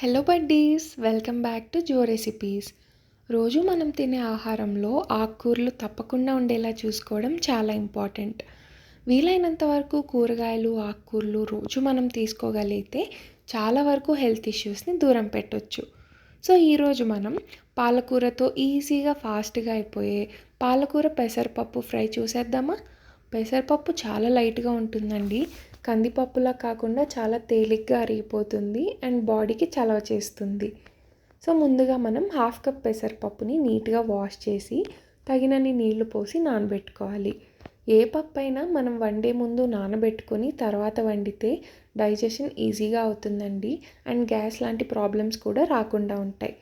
Hello buddies, welcome back to Jo recipes. రోజు మనం తినే ఆహారంలో ఆకుకూరలు తప్పకుండా ఉండేలా చూసుకోవడం చాలా ఇంపార్టెంట్. వీలైనంత వరకు కూరగాయలు, ఆకుకూరలు రోజు మనం తీసుకోగలిగితే చాలా వరకు హెల్త్ ఇష్యూస్ని దూరం పెట్టొచ్చు. సో ఈరోజు మనం పాలకూరతో ఈజీగా ఫాస్ట్గా అయిపోయే పాలకూర పెసరపప్పు ఫ్రై చూసేద్దామా? పెసరపప్పు చాలా లైట్గా ఉంటుందండి. కందిపప్పులా కాకుండా చాలా తేలిగ్గా అరిగిపోతుంది అండ్ బాడీకి చలవ చేస్తుంది. సో ముందుగా మనం హాఫ్ కప్ పెసరపప్పుని నీట్గా వాష్ చేసి తగినన్ని నీళ్లు పోసి నానబెట్టుకోవాలి. ఏ పప్పు అయినా మనం వండే ముందు నానబెట్టుకొని తర్వాత వండితే డైజెషన్ ఈజీగా అవుతుందండి అండ్ గ్యాస్ లాంటి ప్రాబ్లమ్స్ కూడా రాకుండా ఉంటాయి.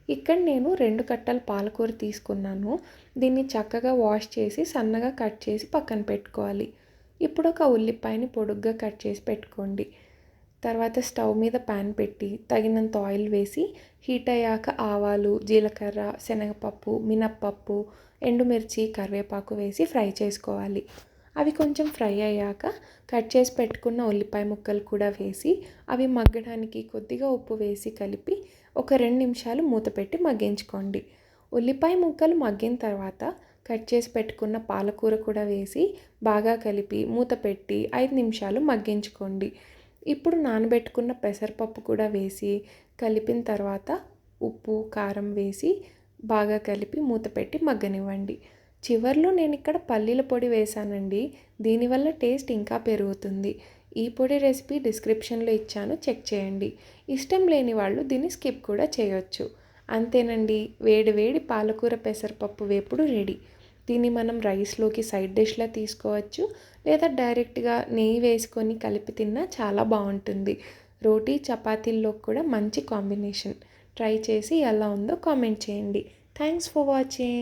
ఇక్కడ నేను 2 కట్టల పాలకూర తీసుకున్నాను. దీన్ని చక్కగా వాష్ చేసి సన్నగా కట్ చేసి పక్కన పెట్టుకోవాలి. ఇప్పుడు ఒక ఉల్లిపాయని పొడుగ్గా కట్ చేసి పెట్టుకోండి. తర్వాత స్టవ్ మీద ప్యాన్ పెట్టి తగినంత ఆయిల్ వేసి హీట్ అయ్యాక ఆవాలు, జీలకర్ర, శనగపప్పు, మినప్పప్పు, ఎండుమిర్చి, కరివేపాకు వేసి ఫ్రై చేసుకోవాలి. అవి కొంచెం ఫ్రై అయ్యాక కట్ చేసి పెట్టుకున్న ఉల్లిపాయ ముక్కలు కూడా వేసి అవి మగ్గడానికి కొద్దిగా ఉప్పు వేసి కలిపి ఒక 2 నిమిషాలు మూత పెట్టి మగ్గించుకోండి. ఉల్లిపాయ ముక్కలు మగ్గిన తర్వాత కట్ చేసి పెట్టుకున్న పాలకూర కూడా వేసి బాగా కలిపి మూత పెట్టి 5 నిమిషాలు మగ్గించుకోండి. ఇప్పుడు నానబెట్టుకున్న పెసరపప్పు కూడా వేసి కలిపిన తర్వాత ఉప్పు, కారం వేసి బాగా కలిపి మూత పెట్టి మగ్గనివ్వండి. చివర్లో నేను ఇక్కడ పల్లీల పొడి వేసానండి. దీనివల్ల టేస్ట్ ఇంకా పెరుగుతుంది. ఈ పొడి రెసిపీ డిస్క్రిప్షన్లో ఇచ్చాను, చెక్ చేయండి. ఇష్టం లేని వాళ్ళు దీన్ని స్కిప్ కూడా చేయొచ్చు. అంతేనండి, వేడి వేడి పాలకూర పెసరపప్పు వేపుడు రెడీ. దీన్ని మనం రైస్లోకి సైడ్ డిష్లా తీసుకోవచ్చు లేదా డైరెక్ట్గా నెయ్యి వేసుకొని కలిపి తిన్నా చాలా బాగుంటుంది. రోటీ, చపాతీల్లో కూడా మంచి కాంబినేషన్. ట్రై చేసి ఎలా ఉందో కామెంట్ చేయండి. Thanks for watching.